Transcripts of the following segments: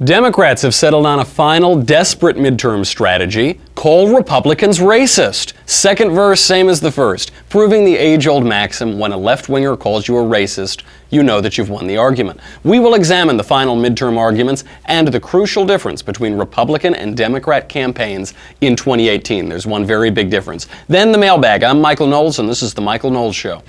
Democrats have settled on a final, desperate midterm strategy: call Republicans racist. Second verse, same as the first, proving the age-old maxim: when a left-winger calls you a racist, you know that you've won the argument. We will examine the final midterm arguments and the crucial difference between Republican and Democrat campaigns in 2018. There's one very big difference. Then the mailbag. I'm Michael Knowles, and this is The Michael Knowles Show.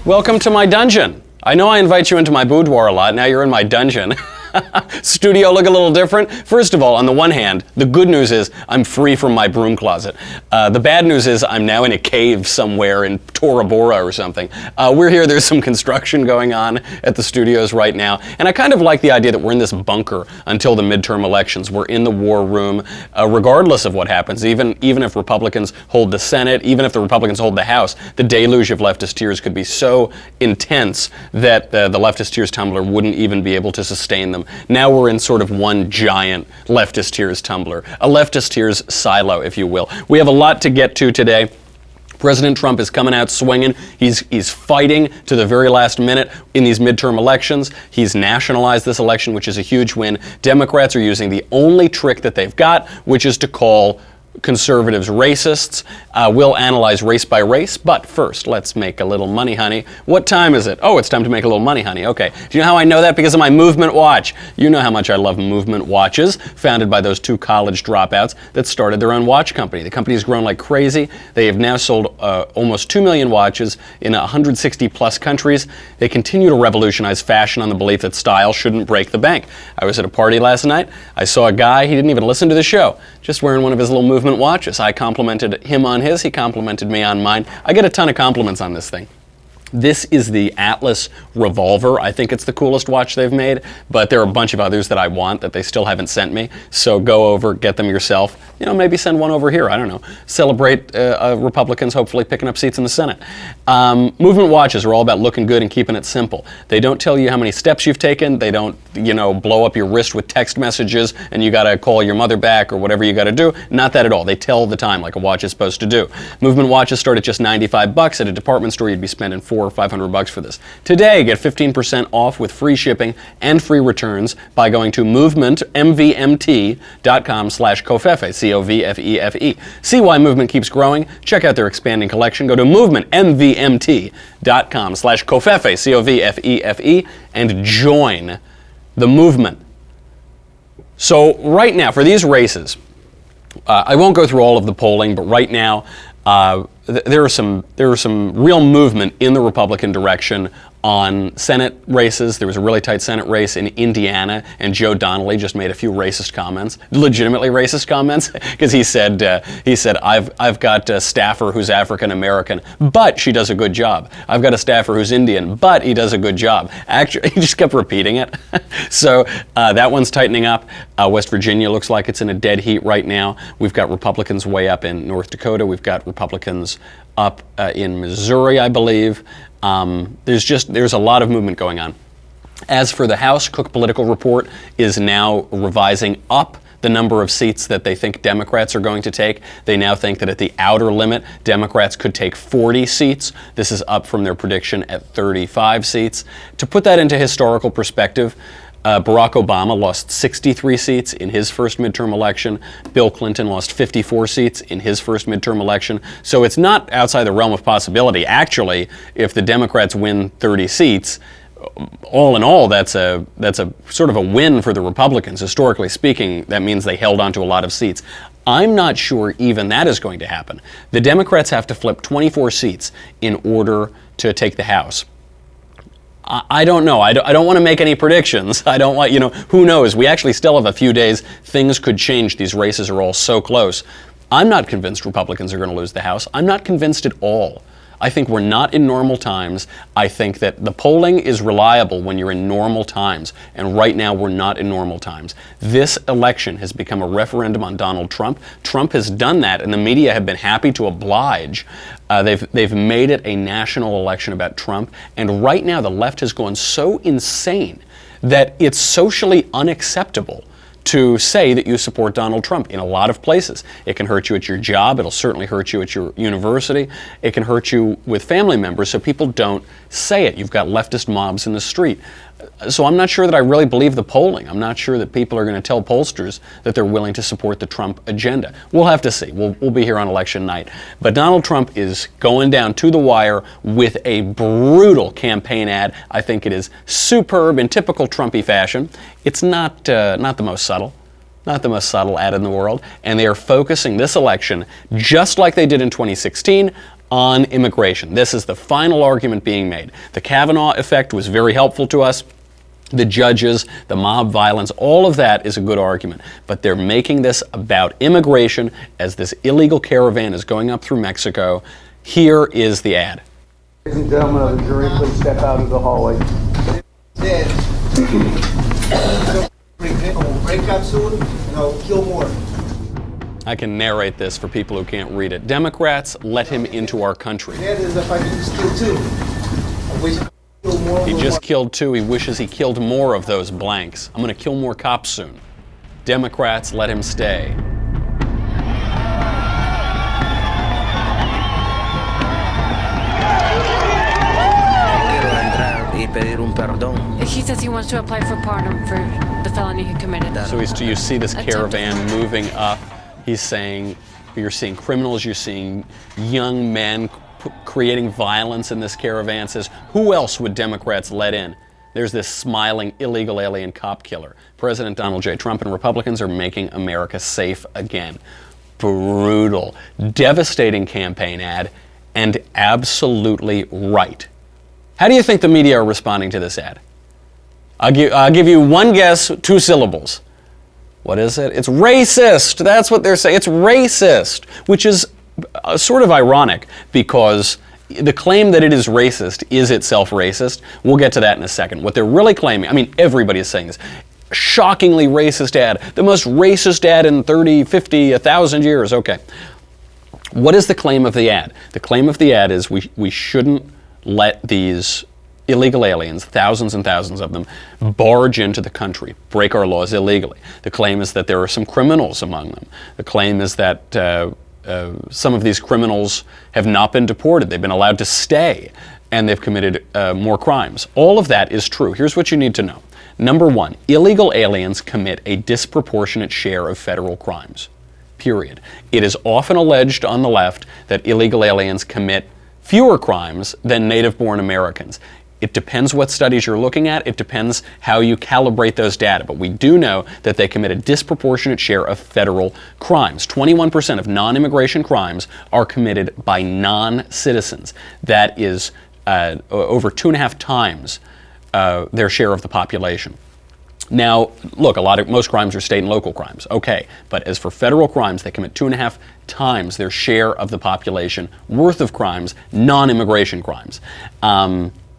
Welcome to my dungeon. I know I invite you into my boudoir a lot. Now you're in my dungeon. Studio look a little different. First of all, on the one hand, the good news is I'm free from my broom closet. The bad news is I'm now in a cave somewhere in Tora Bora or something. We're here. There's some construction going on at the studios right now. And I kind of like the idea that we're in this bunker until the midterm elections. We're in the war room, regardless of what happens. Even if Republicans hold the Senate, even if the Republicans hold the House, the deluge of leftist tears could be so intense that the leftist tears tumbler wouldn't even be able to sustain them. Now we're in sort of one giant leftist tears tumbler, a leftist tears silo, if you will. We have a lot to get to today. President Trump is coming out swinging. He's fighting to the very last minute in these midterm elections. He's nationalized this election, which is a huge win. Democrats are using the only trick that they've got, which is to call conservatives racists. We'll analyze race by race, but first, let's make a little money, honey. What time is it? Oh, it's time to make a little money, honey. Okay. Do you know how I know that? Because of my movement watch. You know how much I love movement watches, founded by those two college dropouts that started their own watch company. The company has grown like crazy. They have now sold almost 2 million watches in 160 plus countries. They continue to revolutionize fashion on the belief that style shouldn't break the bank. I was at a party last night. I saw a guy, he didn't even listen to the show, just wearing one of his little movement watches. I complimented him on his, he complimented me on mine. I get a ton of compliments on this thing. This is the Atlas Revolver. I think it's the coolest watch they've made, but there are a bunch of others that I want that they still haven't sent me. So go over, get them yourself. You know, maybe send one over here. I don't know. Celebrate Republicans hopefully picking up seats in the Senate. Movement watches are all about looking good and keeping it simple. They don't tell you how many steps you've taken. They don't, blow up your wrist with text messages and you got to call your mother back or whatever you got to do. Not that at all. They tell the time like a watch is supposed to do. Movement watches start at just $95. At a department store, you'd be spending $400 or $500 for this. Today, get 15% off with free shipping and free returns by going to movementmvmt.com/covfefe, C-O-V-F-E-F-E. See why Movement keeps growing? Check out their expanding collection. Go to movementmvmt.com/covfefe, C-O-V-F-E-F-E, and join the movement. So right now, for these races, I won't go through all of the polling, but right now, there is some real movement in the Republican direction on Senate races. There was a really tight Senate race in Indiana, and Joe Donnelly just made a few racist comments, legitimately racist comments, because he said I've got a staffer who's African American, but she does a good job. I've got a staffer who's Indian, but he does a good job. Actually, he just kept repeating it. So that one's tightening up. West Virginia looks like it's in a dead heat right now. We've got Republicans way up in North Dakota. We've got Republicans up in Missouri, I believe. There's a lot of movement going on. As for the House, Cook Political Report is now revising up the number of seats that they think Democrats are going to take. They now think that at the outer limit, Democrats could take 40 seats. This is up from their prediction at 35 seats. To put that into historical perspective, Barack Obama lost 63 seats in his first midterm election. Bill Clinton lost 54 seats in his first midterm election. So it's not outside the realm of possibility. Actually, if the Democrats win 30 seats, all in all, that's a sort of a win for the Republicans. Historically speaking, that means they held on to a lot of seats. I'm not sure even that is going to happen. The Democrats have to flip 24 seats in order to take the House. I don't know. I don't want to make any predictions. I don't want, who knows? We actually still have a few days. Things could change. These races are all so close. I'm not convinced Republicans are going to lose the House. I'm not convinced at all. I think we're not in normal times. I think that the polling is reliable when you're in normal times, and right now we're not in normal times. This election has become a referendum on Donald Trump. Trump has done that, and the media have been happy to oblige. They've made it a national election about Trump, and right now the left has gone so insane that it's socially unacceptable to say that you support Donald Trump in a lot of places. It can hurt you at your job. It'll certainly hurt you at your university. It can hurt you with family members, so people don't say it. You've got leftist mobs in the street. So I'm not sure that I really believe the polling. I'm not sure that people are going to tell pollsters that they're willing to support the Trump agenda. We'll have to see. We'll be here on election night. But Donald Trump is going down to the wire with a brutal campaign ad. I think it is superb in typical Trumpy fashion. It's not the most subtle. Not the most subtle ad in the world. And they are focusing this election, just like they did in 2016, on immigration. This is the final argument being made. The Kavanaugh effect was very helpful to us. The judges, the mob violence, all of that is a good argument. But they're making this about immigration as this illegal caravan is going up through Mexico. Here is the ad. Ladies and gentlemen of the jury, please step out of the hallway. Break up soon, and I'll kill more. I can narrate this for people who can't read it. Democrats let him into our country. That is if I can just kill two. I wish I could kill more. He just killed two. He wishes he killed more of those blanks. I'm going to kill more cops soon. Democrats let him stay. He says he wants to apply for pardon for the felony he committed. So you see this caravan moving up. He's saying, you're seeing criminals, you're seeing young men creating violence in this caravan. Says, who else would Democrats let in? There's this smiling illegal alien cop killer. President Donald J. Trump and Republicans are making America safe again. Brutal, devastating campaign ad, and absolutely right. How do you think the media are responding to this ad? I'll give you one guess, 2 syllables. What is it? It's racist. That's what they're saying. It's racist, which is sort of ironic because the claim that it is racist is itself racist. We'll get to that in a second. What they're really claiming, I mean, everybody is saying this, shockingly racist ad, the most racist ad in 30, 50, 1,000 years. Okay. What is the claim of the ad? The claim of the ad is we shouldn't let these illegal aliens, thousands and thousands of them, barge into the country, break our laws illegally. The claim is that there are some criminals among them. The claim is that some of these criminals have not been deported. They've been allowed to stay, and they've committed more crimes. All of that is true. Here's what you need to know. Number one, illegal aliens commit a disproportionate share of federal crimes, period. It is often alleged on the left that illegal aliens commit fewer crimes than native-born Americans. It depends what studies you're looking at. It depends how you calibrate those data. But we do know that they commit a disproportionate share of federal crimes. 21% of non-immigration crimes are committed by non-citizens. That is over 2.5 times their share of the population. Now, look, most crimes are state and local crimes. Okay, but as for federal crimes, they commit 2.5 times their share of the population worth of crimes, non-immigration crimes.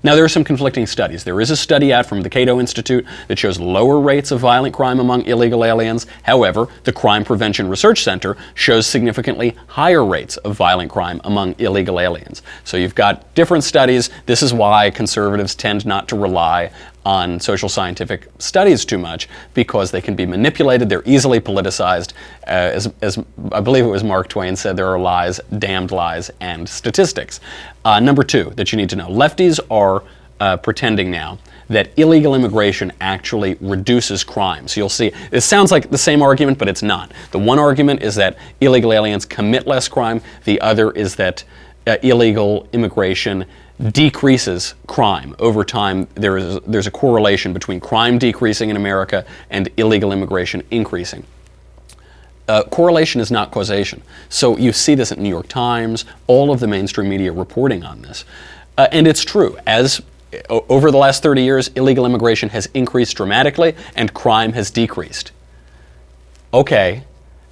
Now, there are some conflicting studies. There is a study out from the Cato Institute that shows lower rates of violent crime among illegal aliens. However, the Crime Prevention Research Center shows significantly higher rates of violent crime among illegal aliens. So you've got different studies. This is why conservatives tend not to rely on social scientific studies too much, because they can be manipulated, they're easily politicized. As I believe it was Mark Twain said, there are lies, damned lies, and statistics. Number two that you need to know, lefties are pretending now that illegal immigration actually reduces crime. So you'll see, it sounds like the same argument, but it's not. The one argument is that illegal aliens commit less crime. The other is that illegal immigration decreases crime. Over time, there's a correlation between crime decreasing in America and illegal immigration increasing. Correlation is not causation. So you see this at New York Times, all of the mainstream media reporting on this. And it's true. Over the last 30 years, illegal immigration has increased dramatically and crime has decreased. Okay.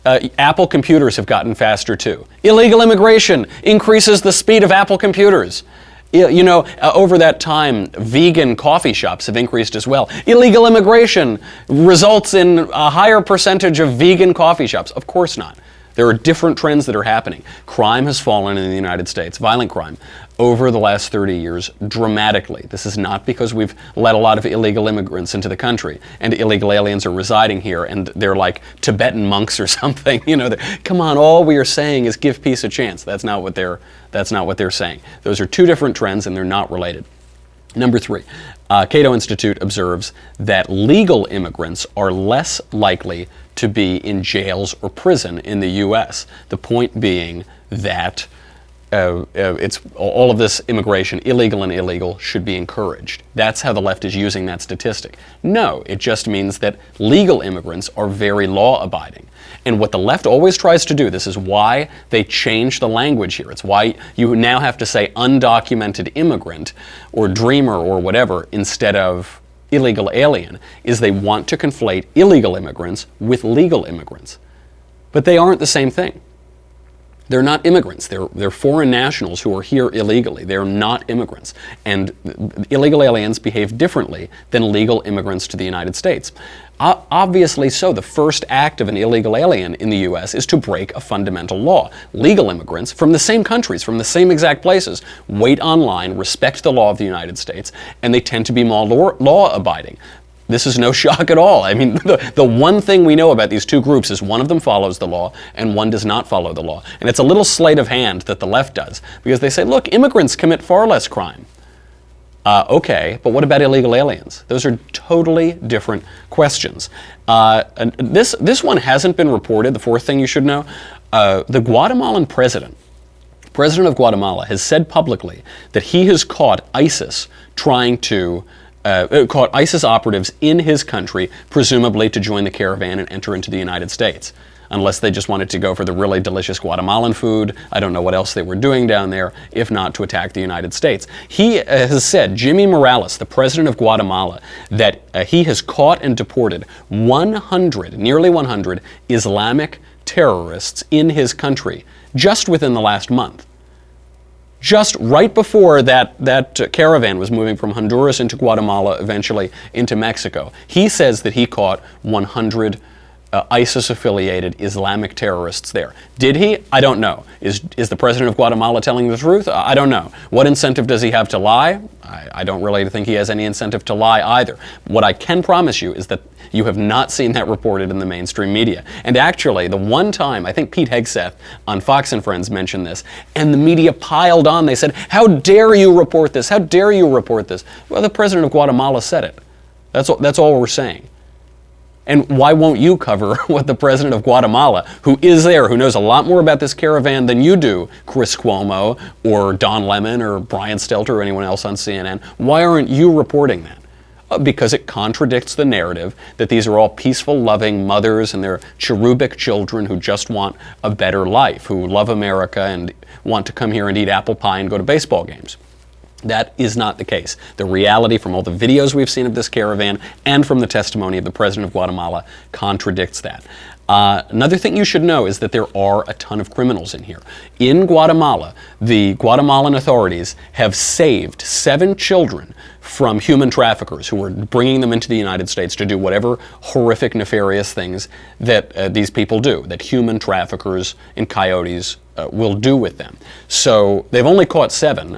Apple computers have gotten faster too. Illegal immigration increases the speed of Apple computers. You know, over that time, vegan coffee shops have increased as well. Illegal immigration results in a higher percentage of vegan coffee shops. Of course not. There are different trends that are happening. Crime has fallen in the United States, violent crime, over the last 30 years dramatically. This is not because we've let a lot of illegal immigrants into the country and illegal aliens are residing here and they're like Tibetan monks or something. You know, come on, all we are saying is give peace a chance. That's not what they're saying. Those are two different trends and they're not related. Number 3, Cato Institute observes that legal immigrants are less likely to be in jails or prison in the U.S. The point being that it's all of this immigration, illegal and illegal, should be encouraged. That's how the left is using that statistic. No, it just means that legal immigrants are very law-abiding. And what the left always tries to do, this is why they change the language here. It's why you now have to say undocumented immigrant or dreamer or whatever instead of illegal alien, is they want to conflate illegal immigrants with legal immigrants. But they aren't the same thing. They're not immigrants. They're foreign nationals who are here illegally. They're not immigrants. And illegal aliens behave differently than legal immigrants to the United States. Obviously so, the first act of an illegal alien in the U.S. is to break a fundamental law. Legal immigrants from the same countries, from the same exact places, wait online, respect the law of the United States, and they tend to be more law-abiding. This is no shock at all. I mean, the one thing we know about these two groups is one of them follows the law and one does not follow the law. And it's a little sleight of hand that the left does, because they say, look, immigrants commit far less crime. Okay, but what about illegal aliens? Those are totally different questions. And this one hasn't been reported, the fourth thing you should know. The Guatemalan president of Guatemala has said publicly that he has caught ISIS caught ISIS operatives in his country, presumably to join the caravan and enter into the United States. Unless they just wanted to go for the really delicious Guatemalan food. I don't know what else they were doing down there, if not to attack the United States. He has said, Jimmy Morales, the president of Guatemala, that he has caught and deported nearly 100 Islamic terrorists in his country just within the last month. Just right before that caravan was moving from Honduras into Guatemala, eventually into Mexico. He says that he caught 100 ISIS-affiliated Islamic terrorists there. Did he? I don't know. Is the president of Guatemala telling the truth? I don't know. What incentive does he have to lie? I don't really think he has any incentive to lie either. What I can promise you is that you have not seen that reported in the mainstream media. And actually, the one time, I think Pete Hegseth on Fox and Friends mentioned this, and the media piled on. They said, how dare you report this? How dare you report this? Well, the president of Guatemala said it. That's all we're saying. And why won't you cover what the president of Guatemala, who is there, who knows a lot more about this caravan than you do, Chris Cuomo or Don Lemon or Brian Stelter or anyone else on CNN, why aren't you reporting that? Because it contradicts the narrative that these are all peaceful, loving mothers and their cherubic children who just want a better life, who love America and want to come here and eat apple pie and go to baseball games. That is not the case. The reality from all the videos we've seen of this caravan and from the testimony of the president of Guatemala contradicts that. Another thing you should know is that there are a ton of criminals in here. In Guatemala, the Guatemalan authorities have saved 7 children from human traffickers who were bringing them into the United States to do whatever horrific, nefarious things that these people do, that human traffickers and coyotes will do with them. So they've only caught 7.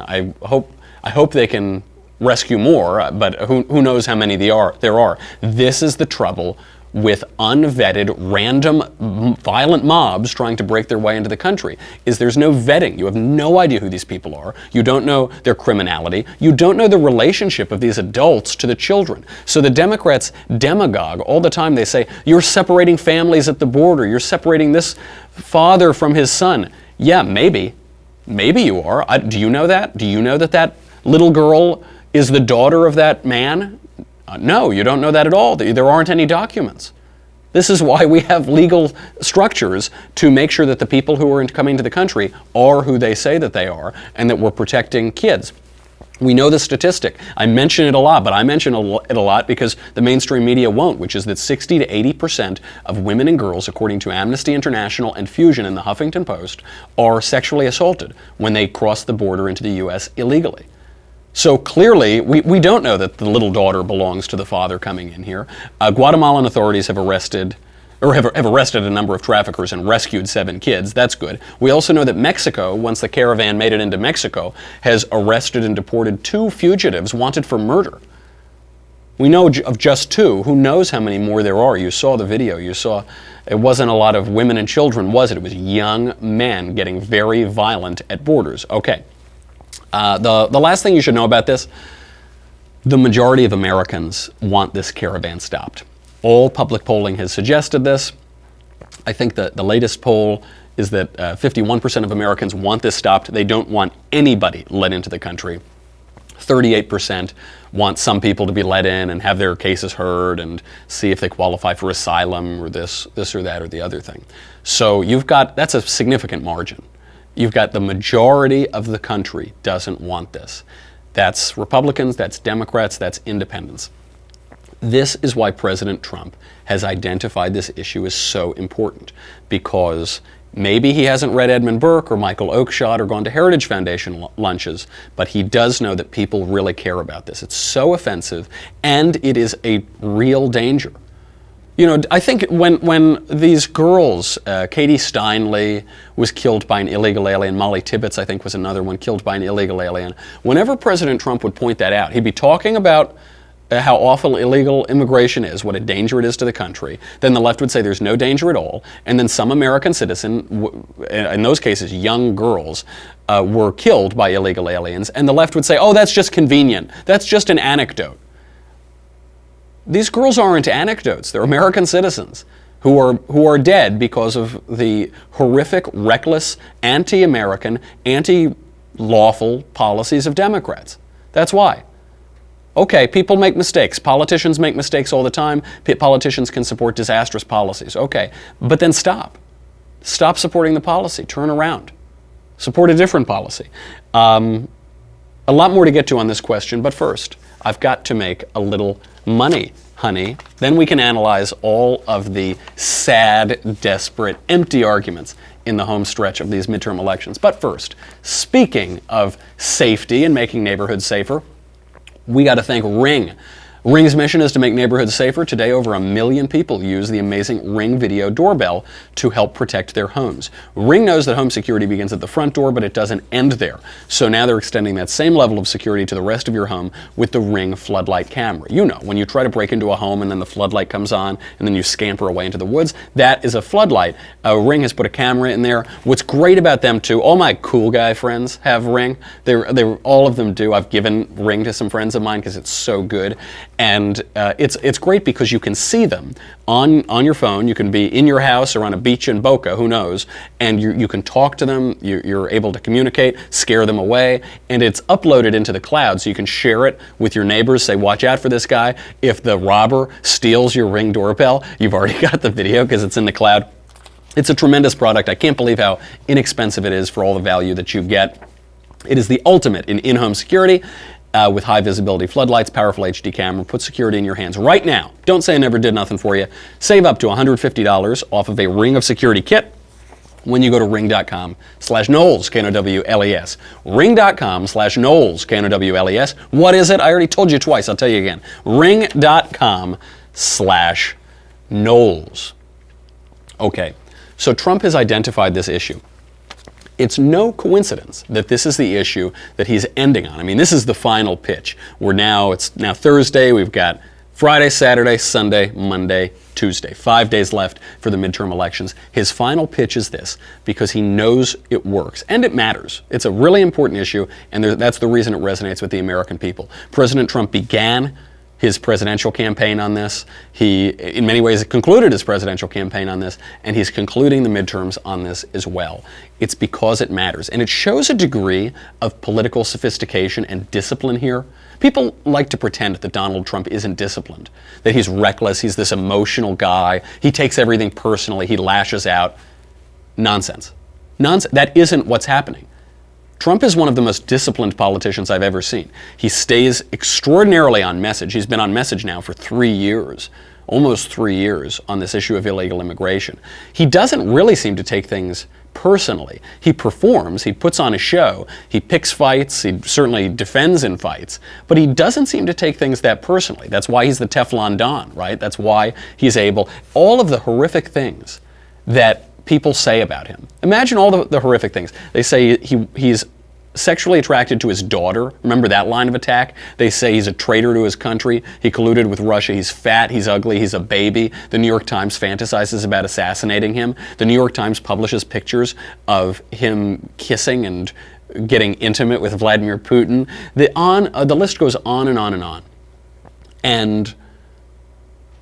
I hope they can rescue more, but who knows how many there are. This is the trouble with unvetted, random, violent mobs trying to break their way into the country, is there's no vetting. You have no idea who these people are. You don't know their criminality. You don't know the relationship of these adults to the children. So the Democrats demagogue all the time. They say, you're separating families at the border. You're separating this father from his son. Yeah, maybe. Maybe you are. Do you know that? Do you know that that little girl is the daughter of that man? No, you don't know that at all. There aren't any documents. This is why we have legal structures to make sure that the people who are coming to the country are who they say that they are, and that we're protecting kids. We know the statistic. I mention it a lot, but I mention it a lot because the mainstream media won't, which is that 60 to 80% of women and girls, according to Amnesty International and Fusion in the Huffington Post, are sexually assaulted when they cross the border into the U.S. illegally. So clearly, we don't know that the little daughter belongs to the father coming in here. Guatemalan authorities have arrested or have arrested a number of traffickers and rescued 7 kids. That's good. We also know that Mexico, once the caravan made it into Mexico, has arrested and deported 2 fugitives wanted for murder. We know of just 2. Who knows how many more there are? You saw the video. You saw it wasn't a lot of women and children, was it? It was young men getting very violent at borders. Okay. The last thing you should know about this, the majority of Americans want this caravan stopped. All public polling has suggested this. I think that the latest poll is that 51% of Americans want this stopped. They don't want anybody let into the country. 38% want some people to be let in and have their cases heard and see if they qualify for asylum or this or that or the other thing. So that's a significant margin. You've got the majority of the country doesn't want this. That's Republicans, that's Democrats, that's independents. This is why President Trump has identified this issue as so important, because maybe he hasn't read Edmund Burke or Michael Oakeshott or gone to Heritage Foundation lunches, but he does know that people really care about this. It's so offensive, and it is a real danger. You know, I think when these girls, Katie Steinle was killed by an illegal alien, Molly Tibbetts, I think, was another one, killed by an illegal alien. Whenever President Trump would point that out, he'd be talking about how awful illegal immigration is, what a danger it is to the country. Then the left would say there's no danger at all. And then some American citizen, in those cases young girls, were killed by illegal aliens. And the left would say, oh, that's just convenient. That's just an anecdote. These girls aren't anecdotes. They're American citizens who are dead because of the horrific, reckless, anti-American, anti-lawful policies of Democrats. That's why. Okay, people make mistakes. Politicians make mistakes all the time. Politicians can support disastrous policies. Okay, but then stop. Stop supporting the policy. Turn around. Support a different policy. A lot more to get to on this question, but first, I've got to make a little money, honey. Then we can analyze all of the sad, desperate, empty arguments in the home stretch of these midterm elections. But first, speaking of safety and making neighborhoods safer, we got to thank Ring. Ring's mission is to make neighborhoods safer. Today, over 1 million people use the amazing Ring video doorbell to help protect their homes. Ring knows that home security begins at the front door, but it doesn't end there. So now they're extending that same level of security to the rest of your home with the Ring floodlight camera. You know, when you try to break into a home and then the floodlight comes on and then you scamper away into the woods, that is a floodlight. Ring has put a camera in there. What's great about them too, all my cool guy friends have Ring. All of them do. I've given Ring to some friends of mine because it's so good. And it's great because you can see them on your phone. You can be in your house or on a beach in Boca, who knows, and you can talk to them. You're able to communicate, scare them away, and it's uploaded into the cloud so you can share it with your neighbors. Say, watch out for this guy. If the robber steals your Ring doorbell, you've already got the video because it's in the cloud. It's a tremendous product. I can't believe how inexpensive it is for all the value that you get. It is the ultimate in in-home security. With high visibility floodlights, powerful HD camera, put security in your hands right now. Don't say I never did nothing for you. Save up to $150 off of a Ring of Security kit when you go to ring.com/Knowles, Knowles. Ring.com/Knowles, Knowles. What is it? I already told you twice. I'll tell you again. Ring.com/Knowles. Okay, so Trump has identified this issue. It's no coincidence that this is the issue that he's ending on. I mean, this is the final pitch. It's now Thursday. We've got Friday, Saturday, Sunday, Monday, Tuesday. 5 days left for the midterm elections. His final pitch is this because he knows it works and it matters. It's a really important issue, and that's the reason it resonates with the American people. President Trump began his presidential campaign on this. He, in many ways, concluded his presidential campaign on this, and he's concluding the midterms on this as well. It's because it matters, and it shows a degree of political sophistication and discipline here. People like to pretend that Donald Trump isn't disciplined, that he's reckless, he's this emotional guy, he takes everything personally, he lashes out. Nonsense. That isn't what's happening. Trump is one of the most disciplined politicians I've ever seen. He stays extraordinarily on message. He's been on message now for 3 years, almost 3 years, on this issue of illegal immigration. He doesn't really seem to take things personally. He performs, he puts on a show, he picks fights, he certainly defends in fights, but he doesn't seem to take things that personally. That's why he's the Teflon Don, right? That's why he's able, all of the horrific things that people say about him. Imagine all the horrific things. They say he's sexually attracted to his daughter. Remember that line of attack? They say he's a traitor to his country. He colluded with Russia. He's fat. He's ugly. He's a baby. The New York Times fantasizes about assassinating him. The New York Times publishes pictures of him kissing and getting intimate with Vladimir Putin. The list goes on and on and on. And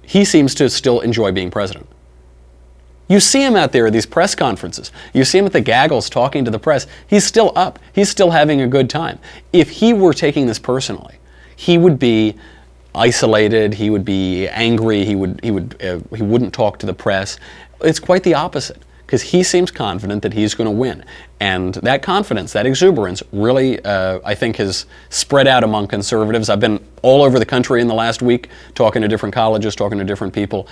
he seems to still enjoy being president. You see him out there at these press conferences. You see him at the gaggles talking to the press. He's still up. He's still having a good time. If he were taking this personally, he would be isolated. He would be angry. He wouldn't talk to the press. It's quite the opposite, because he seems confident that he's going to win. And that confidence, that exuberance, really, I think, has spread out among conservatives. I've been all over the country in the last week talking to different colleges, talking to different people.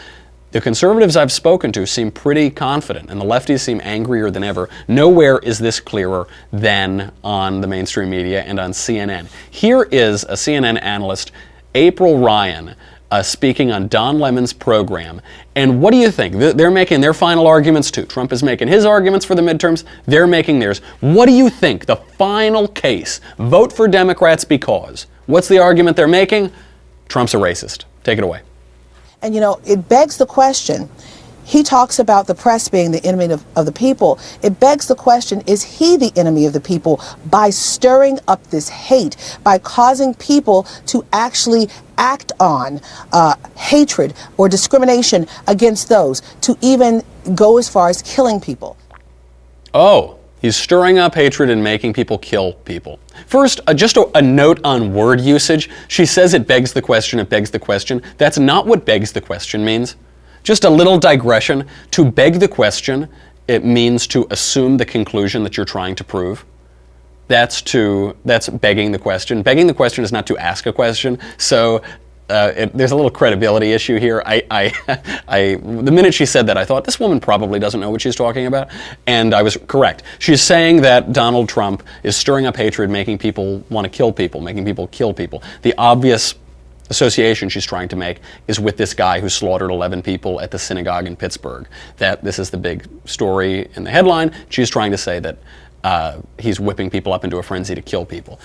The conservatives I've spoken to seem pretty confident, and the lefties seem angrier than ever. Nowhere is this clearer than on the mainstream media and on CNN. Here is a CNN analyst, April Ryan, speaking on Don Lemon's program. And what do you think? They're making their final arguments too. Trump is making his arguments for the midterms. They're making theirs. What do you think the final case? Vote for Democrats because. What's the argument they're making? Trump's a racist. Take it away. And, you know, it begs the question. He talks about the press being the enemy of the people. It begs the question, is he the enemy of the people by stirring up this hate, by causing people to actually act on hatred or discrimination against those, to even go as far as killing people? Oh, he's stirring up hatred and making people kill people. First, just a note on word usage. She says it begs the question, it begs the question. That's not what begs the question means. Just a little digression. To beg the question, it means to assume the conclusion that you're trying to prove. That's begging the question. Begging the question is not to ask a question. So there's a little credibility issue here. The minute she said that, I thought, this woman probably doesn't know what she's talking about. And I was correct. She's saying that Donald Trump is stirring up hatred, making people want to kill people, making people kill people. The obvious association she's trying to make is with this guy who slaughtered 11 people at the synagogue in Pittsburgh. That this is the big story in the headline. She's trying to say that he's whipping people up into a frenzy to kill people.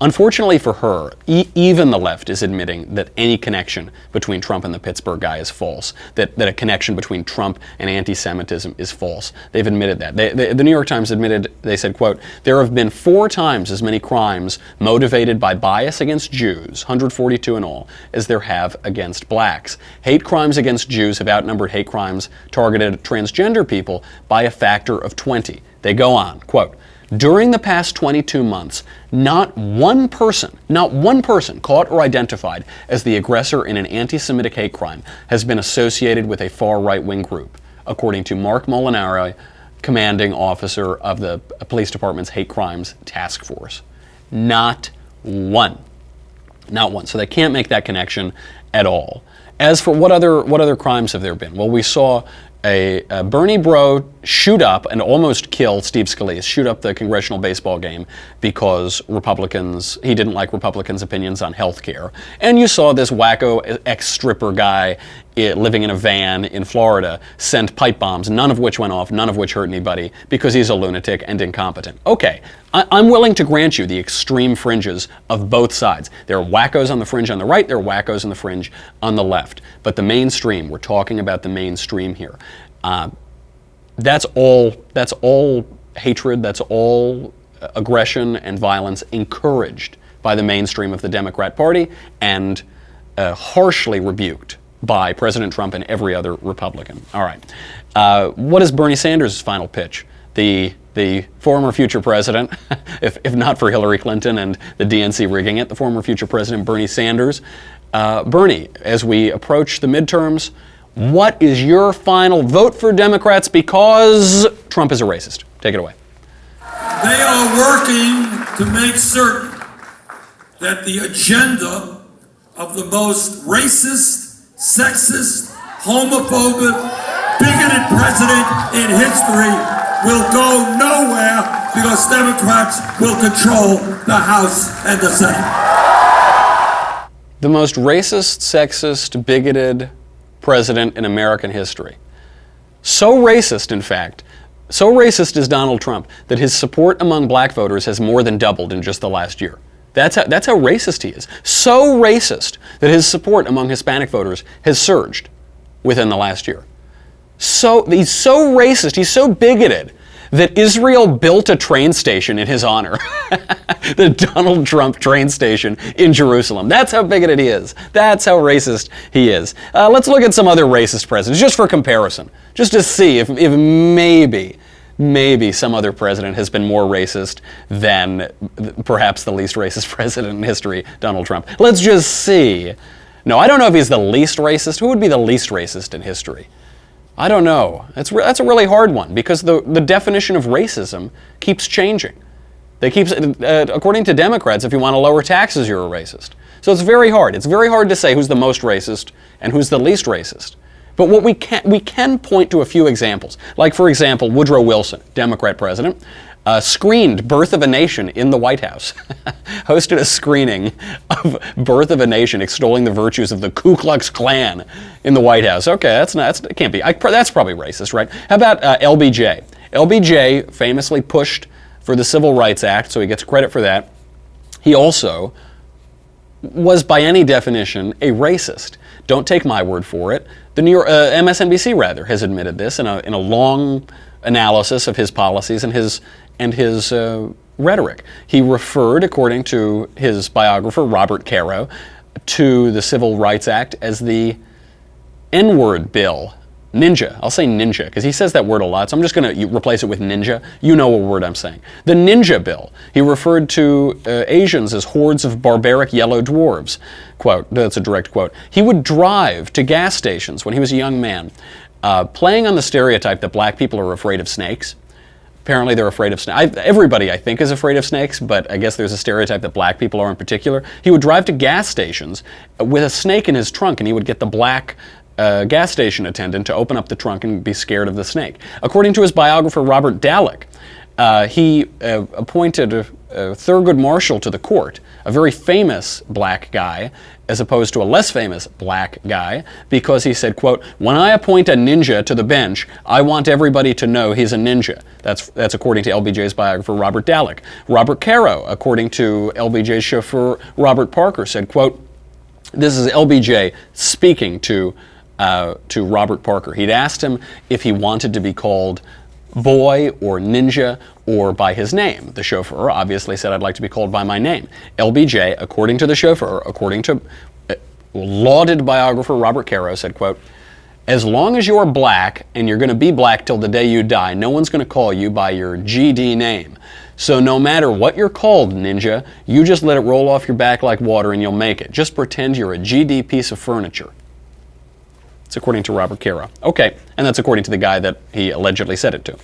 Unfortunately for her, even the left is admitting that any connection between Trump and the Pittsburgh guy is false, that a connection between Trump and anti-Semitism is false. They've admitted that. The New York Times admitted, they said, quote, there have been 4 times as many crimes motivated by bias against Jews, 142 in all, as there have against blacks. Hate crimes against Jews have outnumbered hate crimes targeted at transgender people by a factor of 20. They go on, quote, during the past 22 months, not one person caught or identified as the aggressor in an anti-Semitic hate crime has been associated with a far right-wing group, according to Mark Molinari, commanding officer of the police department's hate crimes task force. Not one. Not one. So they can't make that connection at all. As for what other crimes have there been? Well, we saw a Bernie bro shoot up and almost kill Steve Scalise, shoot up the congressional baseball game because he didn't like Republicans' opinions on health care. And you saw this wacko ex-stripper guy living in a van in Florida send pipe bombs, none of which went off, none of which hurt anybody, because he's a lunatic and incompetent. Okay, I'm willing to grant you the extreme fringes of both sides. There are wackos on the fringe on the right, there are wackos on the fringe on the left. But the mainstream, we're talking about the mainstream here. That's all hatred, that's all aggression and violence encouraged by the mainstream of the Democrat Party and harshly rebuked by President Trump and every other Republican. All right. What is Bernie Sanders' final pitch? The former future president, if not for Hillary Clinton and the DNC rigging it, the former future president Bernie Sanders. Bernie, as we approach the midterms, what is your final vote for Democrats because Trump is a racist? Take it away. They are working to make certain that the agenda of the most racist, sexist, homophobic, bigoted president in history will go nowhere because Democrats will control the House and the Senate. The most racist, sexist, bigoted president in American history. So racist, in fact, so racist is Donald Trump that his support among black voters has more than doubled in just the last year. That's how racist he is. So racist that his support among Hispanic voters has surged within the last year. So he's so racist, he's so bigoted that Israel built a train station in his honor. The Donald Trump train station in Jerusalem. That's how bigoted he is. That's how racist he is. Let's look at some other racist presidents, just for comparison, just to see if maybe some other president has been more racist than perhaps the least racist president in history, Donald Trump. Let's just see. No, I don't know if he's the least racist. Who would be the least racist in history? I don't know. That's a really hard one because the definition of racism keeps changing. According to Democrats, if you want to lower taxes, you're a racist. So it's very hard. It's very hard to say who's the most racist and who's the least racist. But what we can point to a few examples. Like, for example, Woodrow Wilson, Democrat president, screened Birth of a Nation in the White House. Hosted a screening of Birth of a Nation extolling the virtues of the Ku Klux Klan in the White House. Okay, it can't be. That's probably racist, right? How about LBJ? LBJ famously pushed for the Civil Rights Act, so he gets credit for that. He also was, by any definition, a racist. Don't take my word for it. The MSNBC rather has admitted this in a long analysis of his policies and his rhetoric. He referred, according to his biographer Robert Caro, to the Civil Rights Act as the N-word bill. Ninja. I'll say ninja because he says that word a lot, so I'm just going to replace it with ninja. You know what word I'm saying. The ninja bill. He referred to Asians as hordes of barbaric yellow dwarves. Quote, that's a direct quote. He would drive to gas stations when he was a young man, playing on the stereotype that black people are afraid of snakes. Apparently they're afraid of snakes. Everybody, I think, is afraid of snakes, but I guess there's a stereotype that black people are in particular. He would drive to gas stations with a snake in his trunk, and he would get the black gas station attendant to open up the trunk and be scared of the snake. According to his biographer Robert Dallek, he appointed Thurgood Marshall to the court, a very famous black guy, as opposed to a less famous black guy, because he said, quote, "When I appoint a ninja to the bench, I want everybody to know he's a ninja." That's according to LBJ's biographer Robert Dallek. Robert Caro, according to LBJ's chauffeur Robert Parker, said, quote, this is LBJ speaking to Robert Parker. He'd asked him if he wanted to be called boy or ninja or by his name. The chauffeur obviously said, "I'd like to be called by my name." LBJ, according to the chauffeur, according to lauded biographer Robert Caro, said, quote, "As long as you're black and you're going to be black till the day you die, no one's going to call you by your GD name. So no matter what you're called, ninja, you just let it roll off your back like water and you'll make it. Just pretend you're a GD piece of furniture." It's according to Robert Caro. Okay, and that's according to the guy that he allegedly said it to.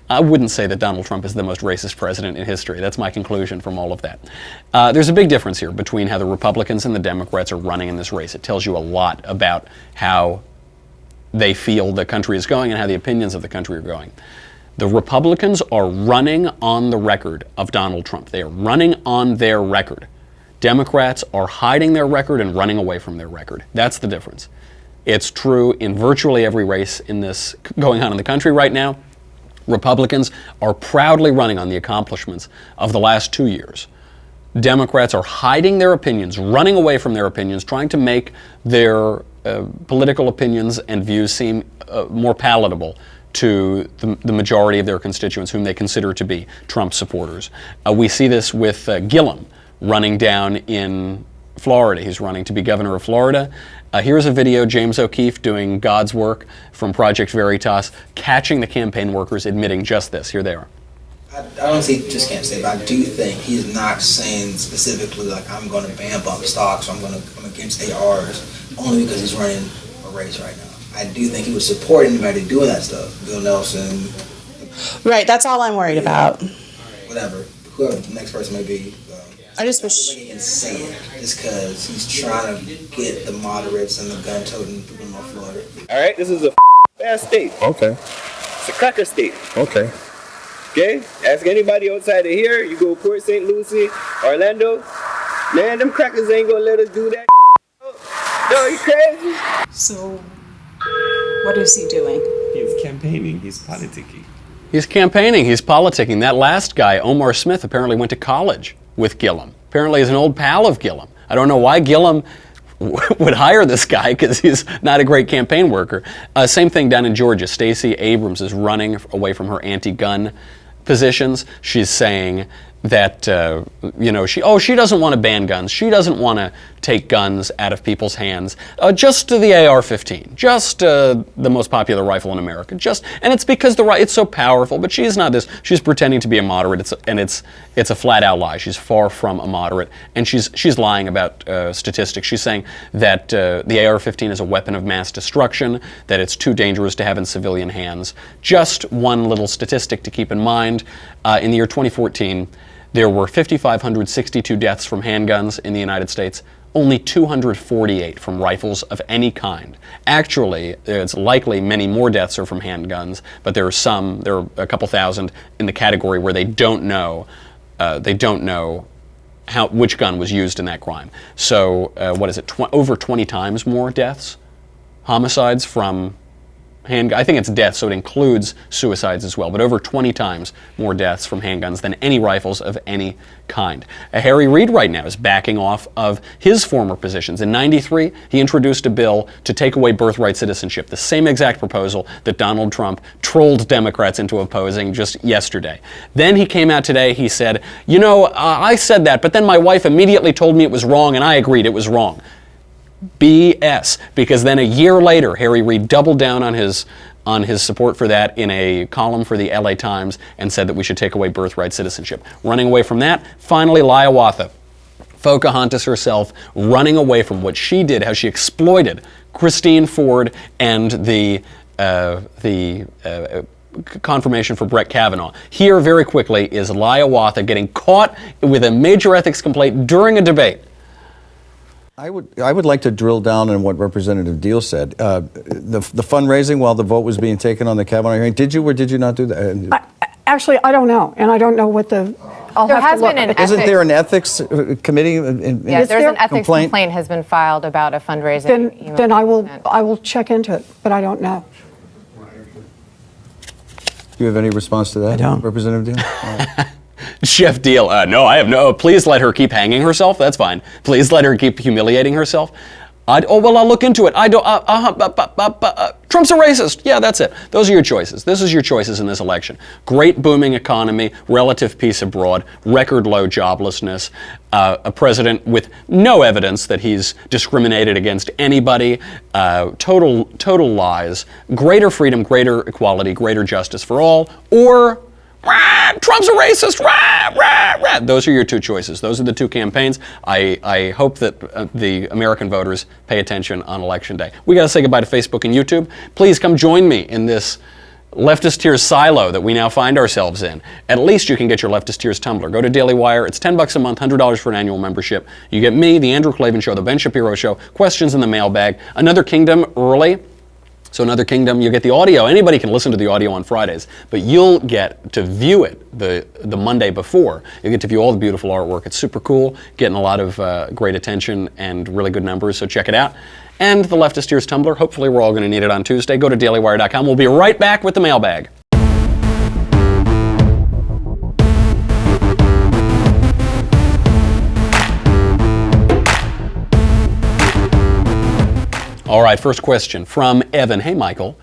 I wouldn't say that Donald Trump is the most racist president in history. That's my conclusion from all of that. There's a big difference here between how the Republicans and the Democrats are running in this race. It tells you a lot about how they feel the country is going and how the opinions of the country are going. The Republicans are running on the record of Donald Trump. They are running on their record. Democrats are hiding their record and running away from their record. That's the difference. It's true in virtually every race in this going on in the country right now. Republicans are proudly running on the accomplishments of the last 2 years. Democrats are hiding their opinions, running away from their opinions, trying to make their political opinions and views seem more palatable to the majority of their constituents, whom they consider to be Trump supporters. We see this with Gillum running down in Florida. He's running to be governor of Florida. Here's a video, James O'Keefe doing God's work from Project Veritas, catching the campaign workers admitting just this. Here they are. I don't say just can't say, but I do think he's not saying specifically like I'm going to ban bump stocks or I'm against ARs only because he's running a race right now. I do think he would support anybody doing that stuff. Bill Nelson. Right, that's all I'm worried about. Whatever. whoever the next person may be. I just wish. He can say it just because he's trying to get the moderates and the gun-toting people in North Florida. All right, this is a bad state. Okay. It's a cracker state. Okay. Okay? Ask anybody outside of here. You go Port St. Lucie, Orlando. Man, them crackers ain't gonna let us do that. No, you crazy? So, what is he doing? He's campaigning. He's politicking. He's campaigning. He's politicking. That last guy, Omar Smith, apparently went to college with Gillum. Apparently he's an old pal of Gillum. I don't know why Gillum would hire this guy, because he's not a great campaign worker. Same thing down in Georgia. Stacey Abrams is running away from her anti-gun positions. She's saying that she doesn't want to ban guns. She doesn't want to take guns out of people's hands. Just the AR-15, just the most popular rifle in America. And it's because it's so powerful. But she's not this. She's pretending to be a moderate. It's a flat out lie. She's far from a moderate, and she's lying about statistics. She's saying that the AR-15 is a weapon of mass destruction, that it's too dangerous to have in civilian hands. Just one little statistic to keep in mind: in the year 2014. There were 5,562 deaths from handguns in the United States, only 248 from rifles of any kind. Actually, it's likely many more deaths are from handguns, but there are a couple thousand in the category where they don't know which gun was used in that crime. So, over 20 times more deaths, homicides from handgun. I think it's deaths, so it includes suicides as well, but over 20 times more deaths from handguns than any rifles of any kind. Harry Reid right now is backing off of his former positions. In '93, he introduced a bill to take away birthright citizenship, the same exact proposal that Donald Trump trolled Democrats into opposing just yesterday. Then he came out today, he said, I said that, but then my wife immediately told me it was wrong, and I agreed it was wrong. BS, because then a year later, Harry Reid doubled down on his support for that in a column for the LA Times and said that we should take away birthright citizenship. Running away from that, finally, Hiawatha. Pocahontas herself running away from what she did, how she exploited Christine Ford and the confirmation for Brett Kavanaugh. Here, very quickly, is Hiawatha getting caught with a major ethics complaint during a debate. I would like to drill down on what Representative Deal said. The fundraising while the vote was being taken on the Kavanaugh hearing, did you or did you not do that? Actually, I don't know, and I don't know what the. There has been an Isn't there an ethics committee? Yes, there's an ethics complaint has been filed about a fundraising. Then I will check into it, but I don't know. Do you have any response to that, I don't. Representative Deal? Chef Deal, no, I have no. Please let her keep hanging herself. That's fine. Please let her keep humiliating herself. I'll look into it. I don't. Trump's a racist. Yeah, that's it. Those are your choices. This is your choices in this election. Great booming economy, relative peace abroad, record low joblessness, a president with no evidence that he's discriminated against anybody, total lies, greater freedom, greater equality, greater justice for all, or Trump's a racist. Those are your two choices. Those are the two campaigns. I hope that the American voters pay attention on Election Day. We got to say goodbye to Facebook and YouTube. Please come join me in this leftist tears silo that we now find ourselves in. At least you can get your leftist tears tumbler. Go to Daily Wire. It's $10 a month, $100 for an annual membership. You get me, the Andrew Klavan Show, the Ben Shapiro Show, questions in the mailbag, Another Kingdom early. So Another Kingdom, you get the audio. Anybody can listen to the audio on Fridays, but you'll get to view it the Monday before. You get to view all the beautiful artwork. It's super cool, getting a lot of great attention and really good numbers, so check it out. And the Leftist Tears Tumblr, hopefully we're all going to need it on Tuesday. Go to dailywire.com. We'll be right back with the mailbag. All right, first question from Evan. Hey, Michael.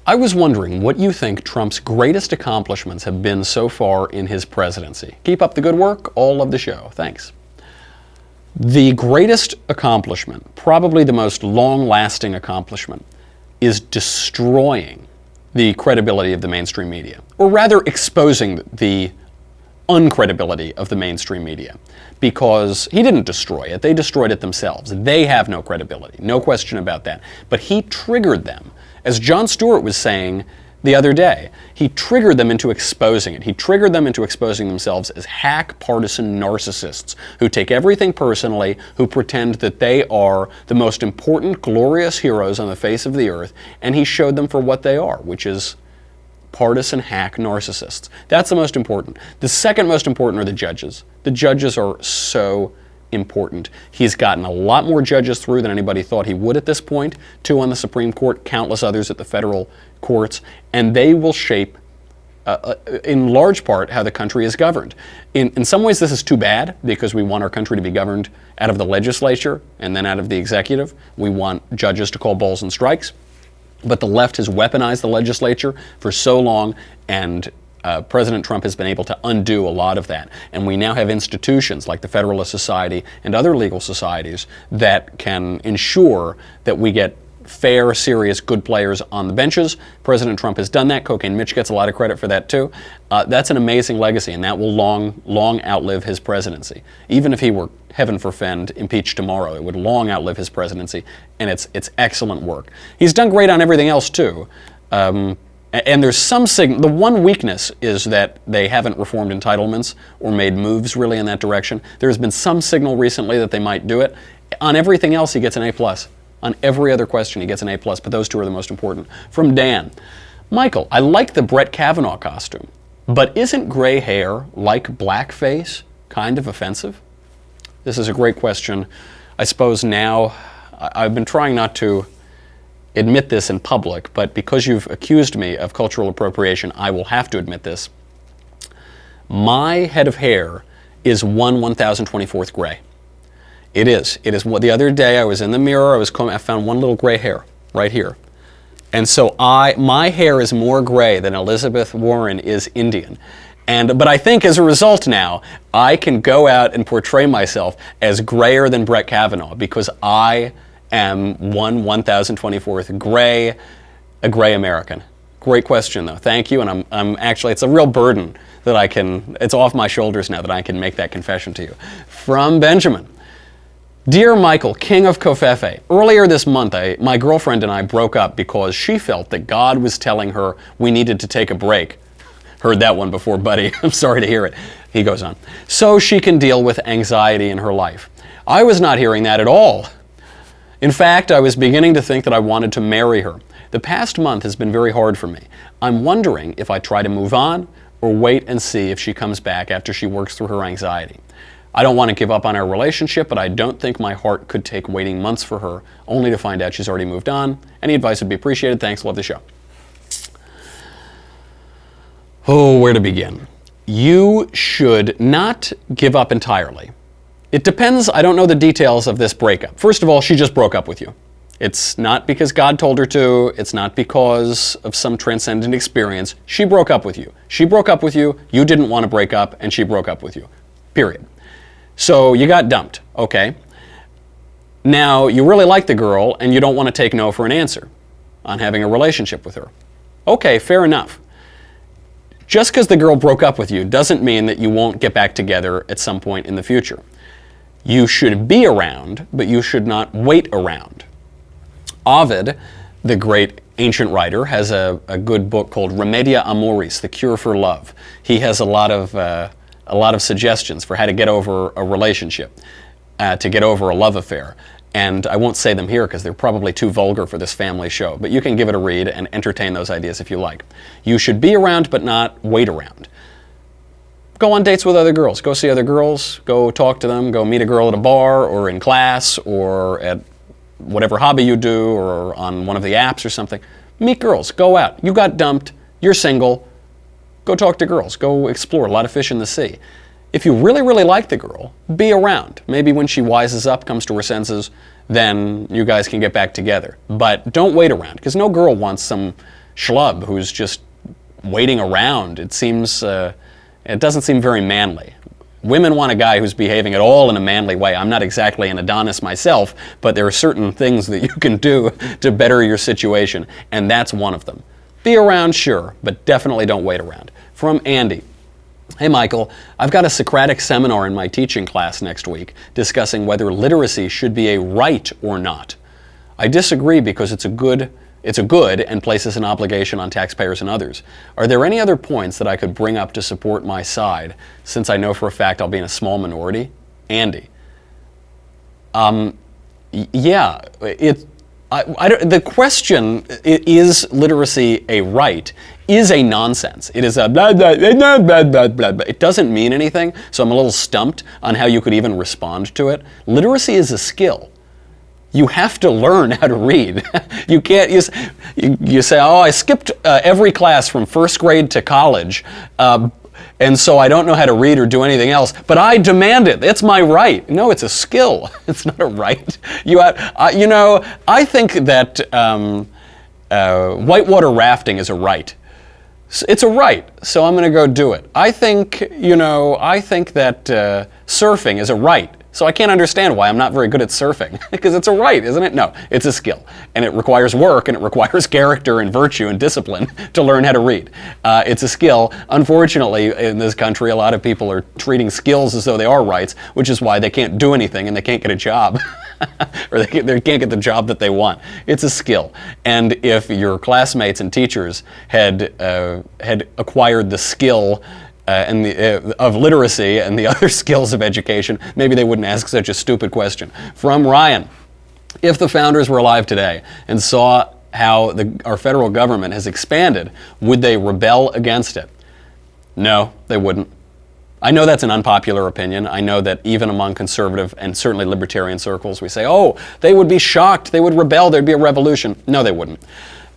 I was wondering what you think Trump's greatest accomplishments have been so far in his presidency. Keep up the good work. All love the show. Thanks. The greatest accomplishment, probably the most long-lasting accomplishment, is destroying the credibility of the mainstream media, or rather exposing the uncredibility of the mainstream media, because he didn't destroy it. They destroyed it themselves. They have no credibility, no question about that. But he triggered them. As Jon Stewart was saying the other day. He triggered them into exposing it. He triggered them into exposing themselves as hack partisan narcissists who take everything personally, who pretend that they are the most important, glorious heroes on the face of the earth, and he showed them for what they are, which is partisan hack narcissists. That's the most important. The second most important are the judges. The judges are so important. He's gotten a lot more judges through than anybody thought he would at this point. 2 on the Supreme Court, countless others at the federal courts, and they will shape, in large part, how the country is governed. In some ways, this is too bad because we want our country to be governed out of the legislature and then out of the executive. We want judges to call balls and strikes. But the left has weaponized the legislature for so long, and President Trump has been able to undo a lot of that. And we now have institutions like the Federalist Society and other legal societies that can ensure that we get fair, serious, good players on the benches. President Trump has done that. Cocaine Mitch gets a lot of credit for that too. That's an amazing legacy, and that will long outlive his presidency. Even if he were, heaven forfend, impeached tomorrow, it would long outlive his presidency, and it's excellent work. He's done great on everything else too. And there's some signal. The one weakness is that they haven't reformed entitlements or made moves really in that direction. There's been some signal recently that they might do it. On everything else, he gets an A+. On every other question, he gets an A+, but those 2 are the most important. From Dan, Michael, I like the Brett Kavanaugh costume, but isn't gray hair, like blackface, kind of offensive? This is a great question. I suppose now, I've been trying not to admit this in public, but because you've accused me of cultural appropriation, I will have to admit this. My head of hair is 1/1024th gray. It is. It is. The other day I was in the mirror, I found one little gray hair right here. And so my hair is more gray than Elizabeth Warren is Indian. But I think as a result now, I can go out and portray myself as grayer than Brett Kavanaugh because I am 1/1024th gray, a gray American. Great question though. Thank you. And I'm actually, it's a real burden that it's off my shoulders now that I can make that confession to you. From Benjamin. Dear Michael, King of Covfefe, earlier this month, my girlfriend and I broke up because she felt that God was telling her we needed to take a break. Heard that one before, buddy. I'm sorry to hear it. He goes on. So she can deal with anxiety in her life. I was not hearing that at all. In fact, I was beginning to think that I wanted to marry her. The past month has been very hard for me. I'm wondering if I try to move on or wait and see if she comes back after she works through her anxiety. I don't want to give up on our relationship, but I don't think my heart could take waiting months for her, only to find out she's already moved on. Any advice would be appreciated. Thanks. Love the show. Oh, where to begin? You should not give up entirely. It depends. I don't know the details of this breakup. First of all, she just broke up with you. It's not because God told her to. It's not because of some transcendent experience. She broke up with you. She broke up with you. You didn't want to break up, and she broke up with you. Period. So you got dumped, okay? Now, you really like the girl, and you don't want to take no for an answer on having a relationship with her. Okay, fair enough. Just because the girl broke up with you doesn't mean that you won't get back together at some point in the future. You should be around, but you should not wait around. Ovid, the great ancient writer, has a good book called Remedia Amoris, The Cure for Love. He has a lot of suggestions for how to get over a relationship, to get over a love affair. And I won't say them here because they're probably too vulgar for this family show, but you can give it a read and entertain those ideas if you like. You should be around, but not wait around. Go on dates with other girls. Go see other girls. Go talk to them. Go meet a girl at a bar or in class or at whatever hobby you do or on one of the apps or something. Meet girls. Go out. You got dumped. You're single. Go talk to girls. Go explore. A lot of fish in the sea. If you really, really like the girl, be around. Maybe when she wises up, comes to her senses, then you guys can get back together. But don't wait around, because no girl wants some schlub who's just waiting around. It doesn't seem very manly. Women want a guy who's behaving at all in a manly way. I'm not exactly an Adonis myself, but there are certain things that you can do to better your situation, and that's one of them. Be around, sure, but definitely don't wait around. From Andy. Hey Michael, I've got a Socratic seminar in my teaching class next week discussing whether literacy should be a right or not. I disagree because it's a good It's a good and places an obligation on taxpayers and others. Are there any other points that I could bring up to support my side, since I know for a fact I'll be in a small minority? Andy. Yeah, the question, is literacy a right, is a nonsense. It is a blah, blah, blah, blah, blah, blah, blah. It doesn't mean anything, so I'm a little stumped on how you could even respond to it. Literacy is a skill. You have to learn how to read. You can't, you say, oh, I skipped every class from first grade to college, and so I don't know how to read or do anything else, but I demand it. It's my right. No, it's a skill. It's not a right. I think that whitewater rafting is a right. It's a right, so I'm going to go do it. I think that surfing is a right. So I can't understand why I'm not very good at surfing, because it's a right, isn't it? No, it's a skill, and it requires work, and it requires character and virtue and discipline to learn how to read. It's a skill. Unfortunately, in this country, a lot of people are treating skills as though they are rights, which is why they can't do anything and they can't get a job, or they can't get the job that they want. It's a skill, and if your classmates and teachers had acquired the skill of literacy and the other skills of education, maybe they wouldn't ask such a stupid question. From Ryan, if the founders were alive today and saw how our federal government has expanded, would they rebel against it? No, they wouldn't. I know that's an unpopular opinion. I know that even among conservative and certainly libertarian circles, we say, oh, they would be shocked, they would rebel, there'd be a revolution. No, they wouldn't.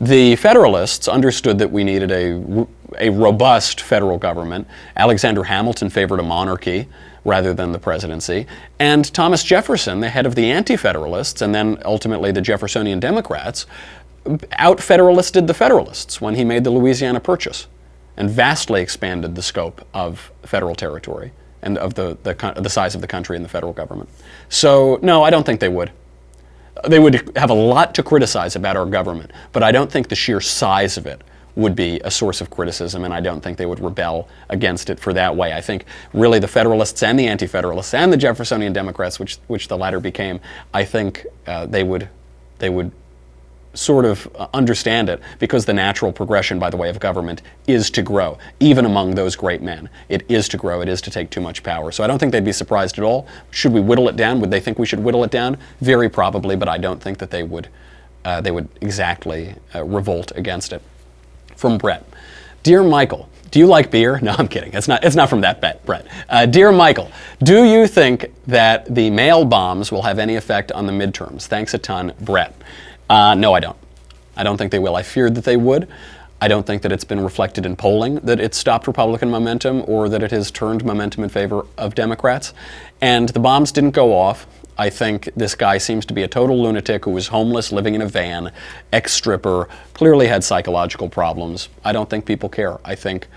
The Federalists understood that we needed a robust federal government. Alexander Hamilton favored a monarchy rather than the presidency. And Thomas Jefferson, the head of the Anti-Federalists, and then ultimately the Jeffersonian Democrats, out-Federalisted the Federalists when he made the Louisiana Purchase and vastly expanded the scope of federal territory and of the size of the country and the federal government. So, no, I don't think they would. They would have a lot to criticize about our government, but I don't think the sheer size of it would be a source of criticism, and I don't think they would rebel against it for that way. I think really the Federalists and the Anti-Federalists and the Jeffersonian Democrats, which the latter became, I think they would sort of understand it, because the natural progression by the way of government is to grow. Even among those great men, it is to grow, it is to take too much power. So I don't think they'd be surprised at all. Should we whittle it down? Would they think we should whittle it down? Very probably, but I don't think that they would exactly revolt against it. From Brett. Dear Michael, do you like beer? No, I'm kidding. It's not from that Brett. Dear Michael, do you think that the mail bombs will have any effect on the midterms? Thanks a ton, Brett. No, I don't. I don't think they will. I feared that they would. I don't think that it's been reflected in polling that it's stopped Republican momentum or that it has turned momentum in favor of Democrats. And the bombs didn't go off. I think this guy seems to be a total lunatic who was homeless, living in a van, ex-stripper, clearly had psychological problems. I don't think people care. I think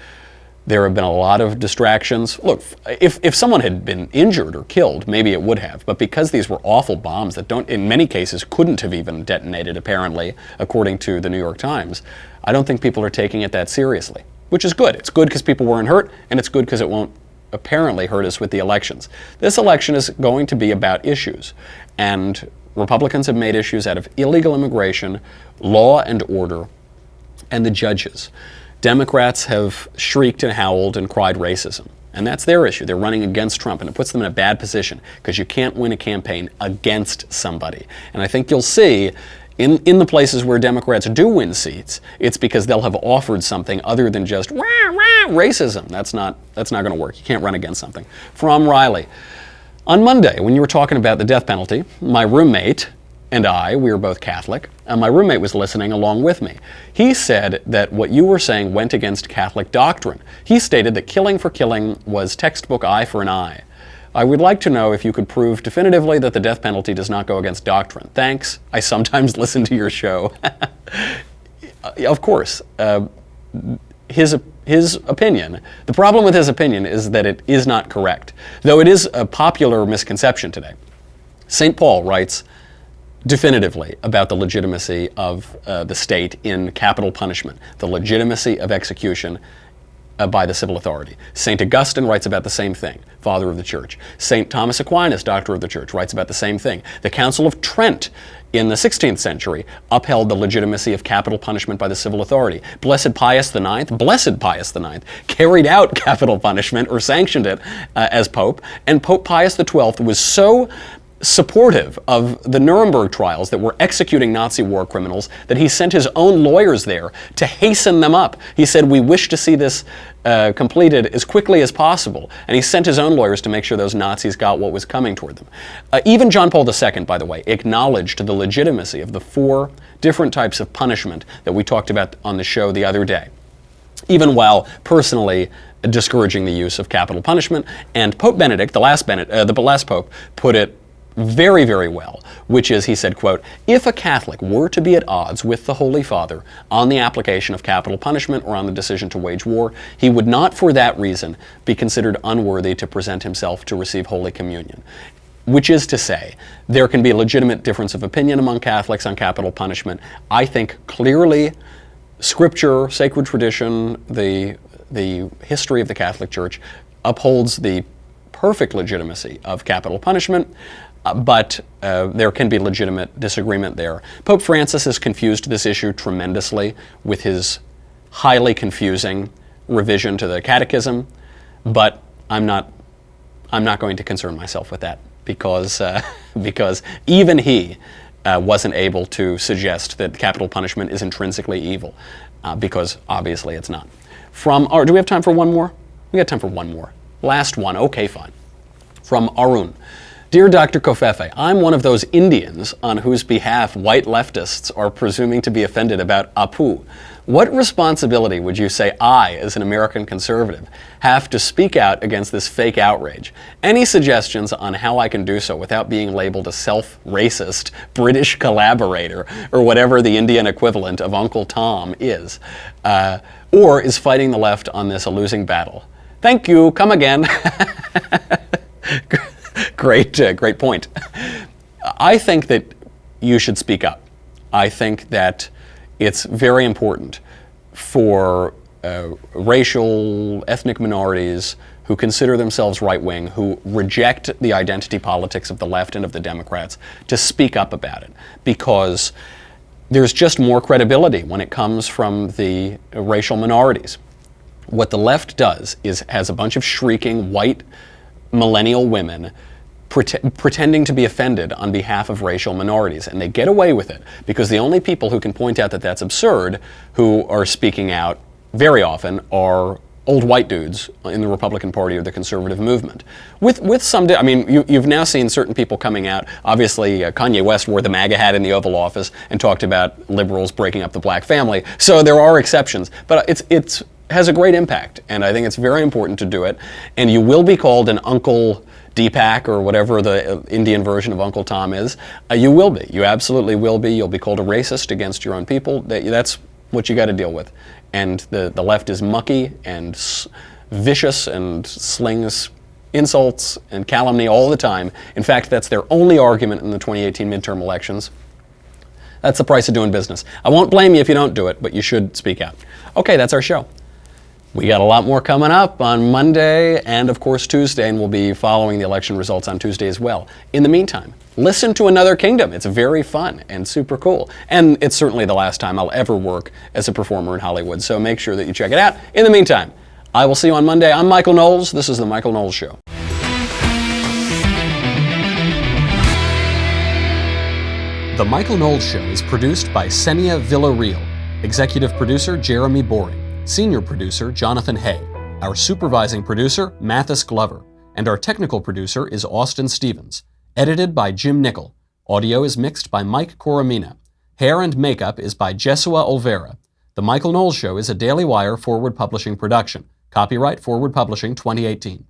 there have been a lot of distractions. Look, if someone had been injured or killed, maybe it would have. But because these were awful bombs that in many cases, couldn't have even detonated, apparently, according to the New York Times, I don't think people are taking it that seriously, which is good. It's good because people weren't hurt, and it's good because it won't apparently hurt us with the elections. This election is going to be about issues, and Republicans have made issues out of illegal immigration, law and order, and the judges. Democrats have shrieked and howled and cried racism, and that's their issue. They're running against Trump, and it puts them in a bad position because you can't win a campaign against somebody. And I think you'll see in the places where Democrats do win seats, it's because they'll have offered something other than just racism. That's not going to work. You can't run against something. From Riley. On Monday, when you were talking about the death penalty, my roommate and we were both Catholic, and my roommate was listening along with me. He said that what you were saying went against Catholic doctrine. He stated that killing for killing was textbook eye for an eye. I would like to know if you could prove definitively that the death penalty does not go against doctrine. Thanks. I sometimes listen to your show. Of course. His opinion, the problem with his opinion is that it is not correct, though it is a popular misconception today. St. Paul writes definitively about the legitimacy of the state in capital punishment, the legitimacy of execution by the civil authority. St. Augustine writes about the same thing, father of the church. St. Thomas Aquinas, doctor of the church, writes about the same thing. The Council of Trent in the 16th century upheld the legitimacy of capital punishment by the civil authority. Blessed Pius IX, carried out capital punishment or sanctioned it as Pope, and Pope Pius XII was so supportive of the Nuremberg trials that were executing Nazi war criminals that he sent his own lawyers there to hasten them up. He said, we wish to see this completed as quickly as possible. And he sent his own lawyers to make sure those Nazis got what was coming toward them. Even John Paul II, by the way, acknowledged the legitimacy of the 4 different types of punishment that we talked about on the show the other day, even while personally discouraging the use of capital punishment. And Pope Benedict, the last Pope, put it very, very well, which is, he said, quote, if a Catholic were to be at odds with the Holy Father on the application of capital punishment or on the decision to wage war, he would not for that reason be considered unworthy to present himself to receive Holy Communion. Which is to say, there can be a legitimate difference of opinion among Catholics on capital punishment. I think clearly Scripture, sacred tradition, the history of the Catholic Church upholds the perfect legitimacy of capital punishment. But there can be legitimate disagreement there. Pope Francis has confused this issue tremendously with his highly confusing revision to the Catechism, but I'm not going to concern myself with that because even he wasn't able to suggest that capital punishment is intrinsically evil, because obviously it's not. Do we have time for one more? We got time for one more. Last one. Okay, fine. From Arun. Dear Dr. Kofefe, I'm one of those Indians on whose behalf white leftists are presuming to be offended about Apu. What responsibility would you say I, as an American conservative, have to speak out against this fake outrage? Any suggestions on how I can do so without being labeled a self-racist British collaborator or whatever the Indian equivalent of Uncle Tom is? Or is fighting the left on this a losing battle? Thank you. Come again. Great point. I think that you should speak up. I think that it's very important for racial, ethnic minorities who consider themselves right-wing, who reject the identity politics of the left and of the Democrats, to speak up about it, because there's just more credibility when it comes from the racial minorities. What the left does is has a bunch of shrieking white millennial women pretending to be offended on behalf of racial minorities, and they get away with it because the only people who can point out that that's absurd, who are speaking out very often, are old white dudes in the Republican Party or the conservative movement. With some, I mean, you've now seen certain people coming out. Obviously, Kanye West wore the MAGA hat in the Oval Office and talked about liberals breaking up the black family. So there are exceptions, but it's has a great impact, and I think it's very important to do it. And you will be called an Uncle Deepak or whatever the Indian version of Uncle Tom is. You will be. You absolutely will be. You'll be called a racist against your own people. That's what you got to deal with. And the left is mucky and vicious and slings insults and calumny all the time. In fact, that's their only argument in the 2018 midterm elections. That's the price of doing business. I won't blame you if you don't do it, but you should speak out. Okay, that's our show. We got a lot more coming up on Monday and, of course, Tuesday, and we'll be following the election results on Tuesday as well. In the meantime, listen to Another Kingdom. It's very fun and super cool. And it's certainly the last time I'll ever work as a performer in Hollywood, so make sure that you check it out. In the meantime, I will see you on Monday. I'm Michael Knowles. This is The Michael Knowles Show. The Michael Knowles Show is produced by Senia Villarreal, executive producer Jeremy Boring, senior producer Jonathan Hay, our supervising producer Mathis Glover, and our technical producer is Austin Stevens. Edited by Jim Nickel. Audio is mixed by Mike Coromina. Hair and makeup is by Jesua Olvera. The Michael Knowles Show is a Daily Wire Forward Publishing production. Copyright Forward Publishing 2018.